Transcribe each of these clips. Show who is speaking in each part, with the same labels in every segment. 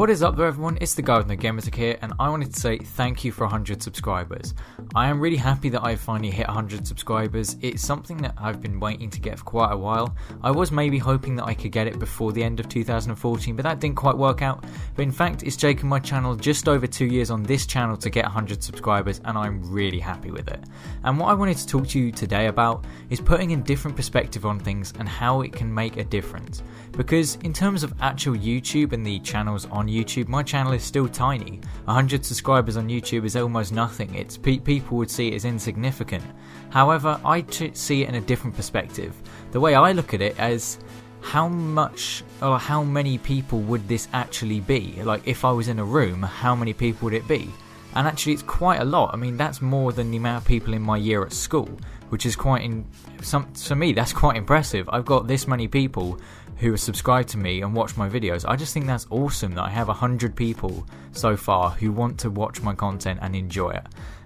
Speaker 1: What is up there, everyone? It's the guy with no gamer tag here, and I wanted to say thank you for 100 subscribers. I am really happy that I finally hit 100 subscribers. It's something that I've been waiting to get for quite a while. I was maybe hoping that I could get it before the end of 2014, but that didn't quite work out. But in fact, it's taken my channel just over 2 years on this channel to get 100 subscribers, and I'm really happy with it. And what I wanted to talk to you today about is putting in different perspective on things and how it can make a difference. Because in terms of actual YouTube and the channels on YouTube, my channel is still tiny. 100 subscribers on YouTube is almost nothing. It's people would see it as insignificant. However, I see it in a different perspective. The way I look at it is how much or how many people would this actually be? Like, if I was in a room, how many people would it be? And actually, it's quite a lot. I mean, that's more than the amount of people in my year at school, which is for me, that's quite impressive. I've got this many people who are subscribed to me and watch my videos. I just think that's awesome that I have 100 people so far who want to watch my content and enjoy it.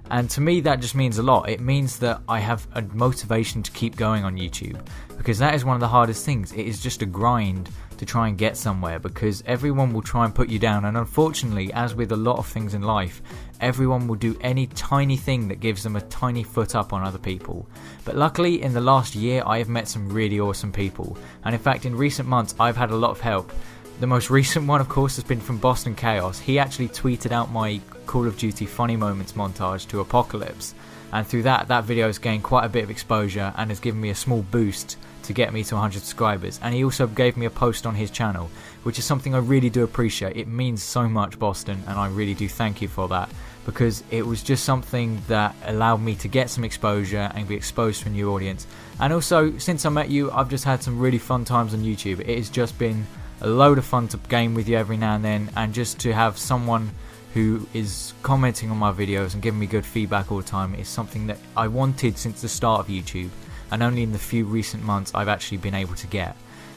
Speaker 1: And to me, that just means a lot. It means that I have a motivation to keep going on YouTube, because that is one of the hardest things. It is just a grind to try and get somewhere, because everyone will try and put you down, and unfortunately, as with a lot of things in life, everyone will do any tiny thing that gives them a tiny foot up on other people. But luckily, in the last year, I have met some really awesome people, and in fact, in recent months, I've had a lot of help. The most recent one, of course, has been from Boston Chaos. He actually tweeted out my Call of Duty Funny Moments montage to Apocalypse, and through that video has gained quite a bit of exposure and has given me a small boost to get me to 100 subscribers. And he also gave me a post on his channel, which is something I really do appreciate. It means so much, Boston, and I really do thank you for that, because it was just something that allowed me to get some exposure and be exposed to a new audience. And also, since I met you, I've just had some really fun times on YouTube. It has just been a load of fun to game with you every now and then, and just to have someone who is commenting on my videos and giving me good feedback all the time is something that I wanted since the start of YouTube, and only in the few recent months I've actually been able to get.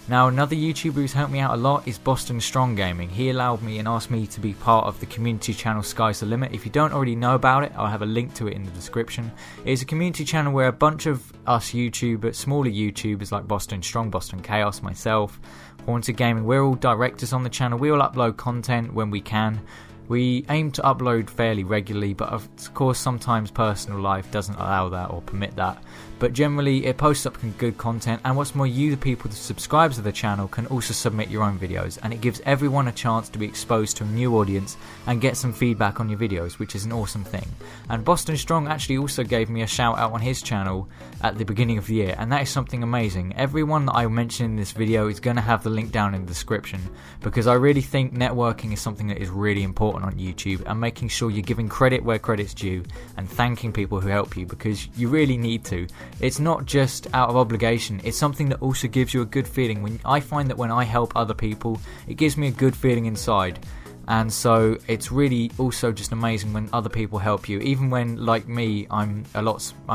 Speaker 1: Now, another YouTuber who's helped me out a lot is Boston Strong Gaming. He allowed me and asked me to be part of the community channel Sky's the Limit. If you don't already know about it, I'll have a link to it in the description. It's a community channel where a bunch of us YouTubers, smaller YouTubers like Boston Strong, Boston Chaos, myself, Haunted Gaming, we're all directors on the channel. We all upload content when we can. We aim to upload fairly regularly, but of course sometimes personal life doesn't allow that or permit that. But generally it posts up good content, and what's more, you, the people that subscribe to the channel, can also submit your own videos, and it gives everyone a chance to be exposed to a new audience and get some feedback on your videos, which is an awesome thing. And Boston Strong actually also gave me a shout out on his channel at the beginning of the year, and that is something amazing. Everyone that I mention in this video is going to have the link down in the description, because I really think networking is something that is really important on YouTube, and making sure you're giving credit where credit's due and thanking people who help you, because you really need to. It's not just out of obligation, it's something that also gives you a good feeling. I find that when I help other people, it gives me a good feeling inside. And so it's really also just amazing when other people help you, even when, like me, I'm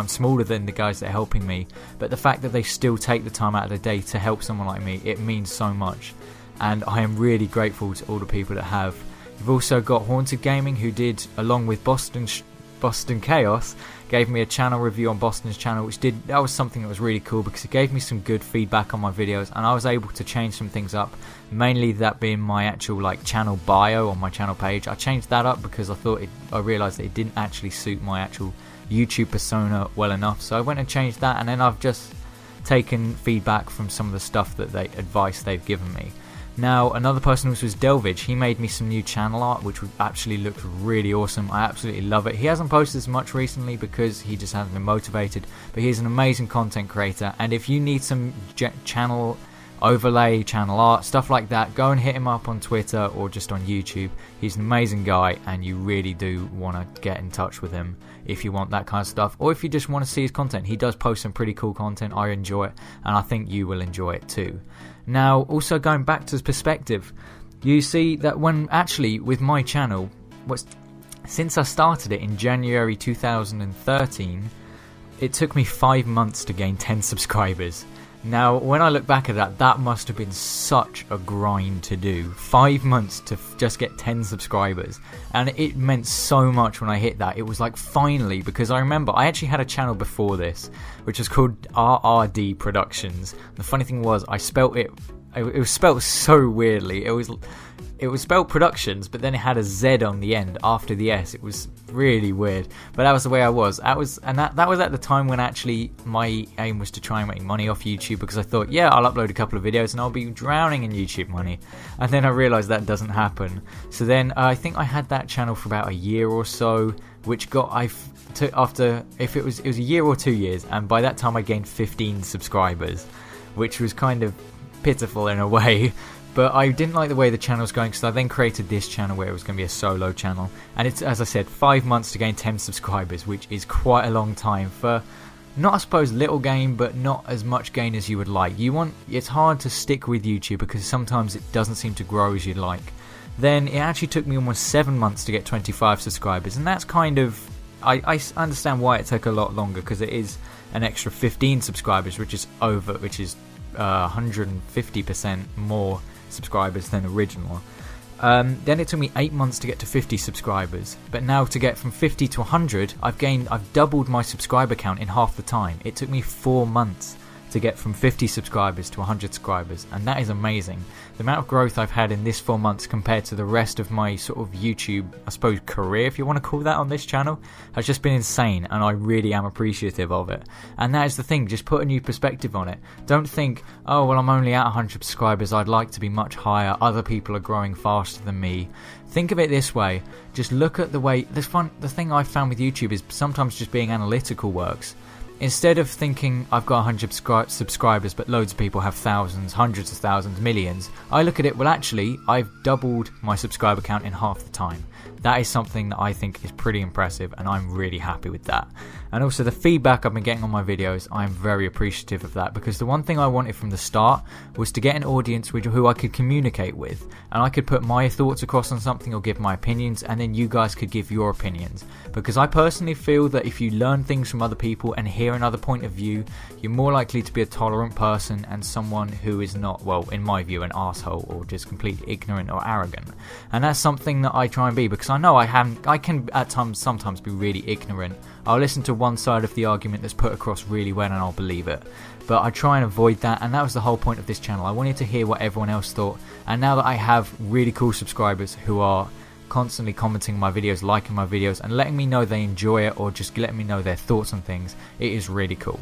Speaker 1: smaller than the guys that are helping me, but the fact that they still take the time out of the day to help someone like me, it means so much. And I am really grateful to all the people that have. You've also got Haunted Gaming, who did, along with Boston Chaos, gave me a channel review on Boston's channel, that was something that was really cool, because it gave me some good feedback on my videos, and I was able to change some things up, mainly that being my actual channel bio on my channel page. I changed that up because I realized that it didn't actually suit my actual YouTube persona well enough, so I went and changed that, and then I've just taken feedback from some of the stuff that advice they've given me. Now, another person was Delvage. He made me some new channel art, which actually looked really awesome. I absolutely love it. He hasn't posted as much recently because he just hasn't been motivated, but he's an amazing content creator, and if you need some channel overlay, channel art, stuff like that, go and hit him up on Twitter or just on YouTube. He's an amazing guy, and you really do want to get in touch with him if you want that kind of stuff, or if you just want to see his content. He does post some pretty cool content. I enjoy it, and I think you will enjoy it too. Now, also going back to perspective, you see that when actually with my channel, since I started it in January 2013, it took me 5 months to gain 10 subscribers. Now, when I look back at that must have been such a grind to do. 5 months to just get 10 subscribers. And it meant so much when I hit that. It was like finally, because I remember I actually had a channel before this, which was called RRD Productions. The funny thing was, I spelt it was spelt so weirdly. It was it was spelled Productions, but then it had a Z on the end after the S. It was really weird, but that was the way I was. That was at the time when actually my aim was to try and make money off YouTube, because I thought, yeah, I'll upload a couple of videos and I'll be drowning in YouTube money. And then I realized that doesn't happen. So then I think I had that channel for about a year or so, which got it was a year or 2 years, and by that time I gained 15 subscribers, which was kind of pitiful in a way. But I didn't like the way the channel was going, so I then created this channel where it was going to be a solo channel. And it's, as I said, 5 months to gain 10 subscribers, which is quite a long time for, not I suppose little gain, but not as much gain as you would like. It's hard to stick with YouTube because sometimes it doesn't seem to grow as you'd like. Then it actually took me almost 7 months to get 25 subscribers, and that's kind of, I understand why it took a lot longer, because it is an extra 15 subscribers, which is 150% more subscribers than original. Then it took me 8 months to get to 50 subscribers, but now to get from 50 to 100, I've doubled my subscriber count in half the time. It took me 4 months to get from 50 subscribers to 100 subscribers, and that is amazing. The amount of growth I've had in this 4 months compared to the rest of my sort of YouTube, I suppose, career, if you want to call that, on this channel, has just been insane, and I really am appreciative of it. And that is the thing, just put a new perspective on it. Don't think, oh well, I'm only at 100 subscribers, I'd like to be much higher, other people are growing faster than me. Think of it this way, just look at the way, the thing I've found with YouTube is sometimes just being analytical works. Instead of thinking I've got 100 subscribers but loads of people have thousands, hundreds of thousands, millions, I look at it, well actually I've doubled my subscriber count in half the time. That is something that I think is pretty impressive, and I'm really happy with that. And also the feedback I've been getting on my videos, I'm very appreciative of that, because the one thing I wanted from the start was to get an audience who I could communicate with, and I could put my thoughts across on something or give my opinions, and then you guys could give your opinions. Because I personally feel that if you learn things from other people and hear another point of view, you're more likely to be a tolerant person and someone who is not, well, in my view, an arsehole or just completely ignorant or arrogant. And that's something that I try and be, because I know I can at times sometimes be really ignorant. I'll listen to one side of the argument that's put across really well and I'll believe it. But I try and avoid that, and that was the whole point of this channel. I wanted to hear what everyone else thought, and now that I have really cool subscribers who are constantly commenting my videos, liking my videos, and letting me know they enjoy it, or just letting me know their thoughts on things, it is really cool.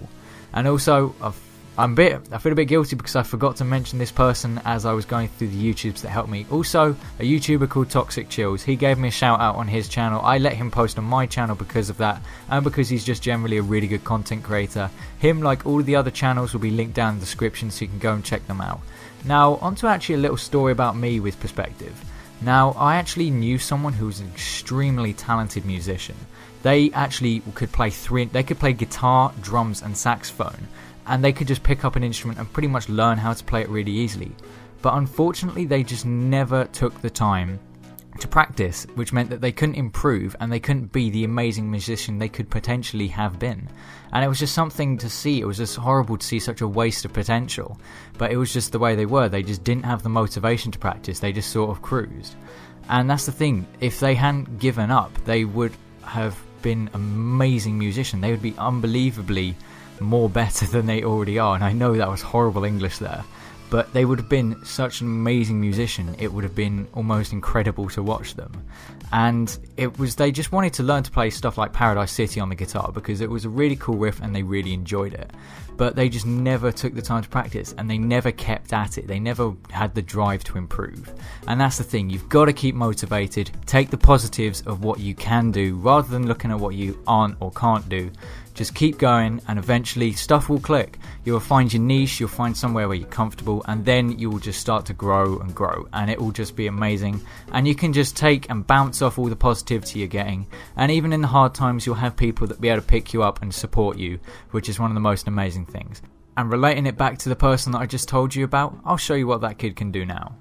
Speaker 1: And also, I feel a bit guilty because I forgot to mention this person as I was going through the YouTubes that helped me. Also, a YouTuber called Toxic Chills. He gave me a shout out on his channel. I let him post on my channel because of that, and because he's just generally a really good content creator. Him, like all the other channels, will be linked down in the description so you can go and check them out. Now, onto actually a little story about me with perspective. Now, I actually knew someone who was an extremely talented musician. They actually could play guitar, drums, and saxophone, and they could just pick up an instrument and pretty much learn how to play it really easily. But unfortunately, they just never took the time to practice, which meant that they couldn't improve and they couldn't be the amazing musician they could potentially have been. And it was just something to see. It was just horrible to see such a waste of potential. But it was just the way they were. They just didn't have the motivation to practice. They just sort of cruised. And that's the thing. If they hadn't given up, they would have been amazing musicians. They would be unbelievably more better than they already are. And I know that was horrible English there. But they would have been such an amazing musician, it would have been almost incredible to watch them. And they just wanted to learn to play stuff like Paradise City on the guitar because it was a really cool riff and they really enjoyed it. But they just never took the time to practice, and they never kept at it. They never had the drive to improve. And that's the thing, you've got to keep motivated, take the positives of what you can do rather than looking at what you aren't or can't do. Just keep going, and eventually stuff will click. You'll find your niche, you'll find somewhere where you're comfortable, and then you will just start to grow and grow, and it will just be amazing. And you can just take and bounce off all the positivity you're getting, and even in the hard times you'll have people that will be able to pick you up and support you, which is one of the most amazing things. And relating it back to the person that I just told you about, I'll show you what that kid can do now.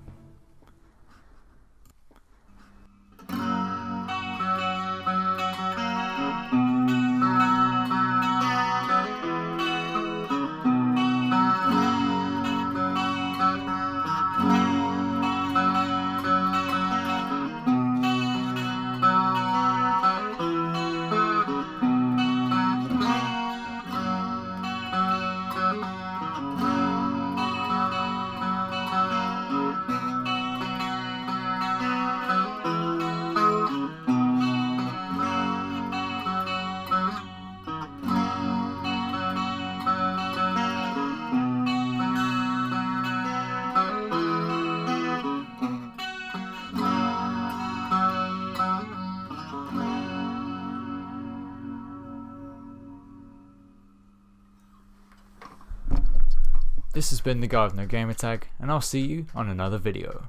Speaker 1: This has been the guy with no gamertag, and I'll see you on another video.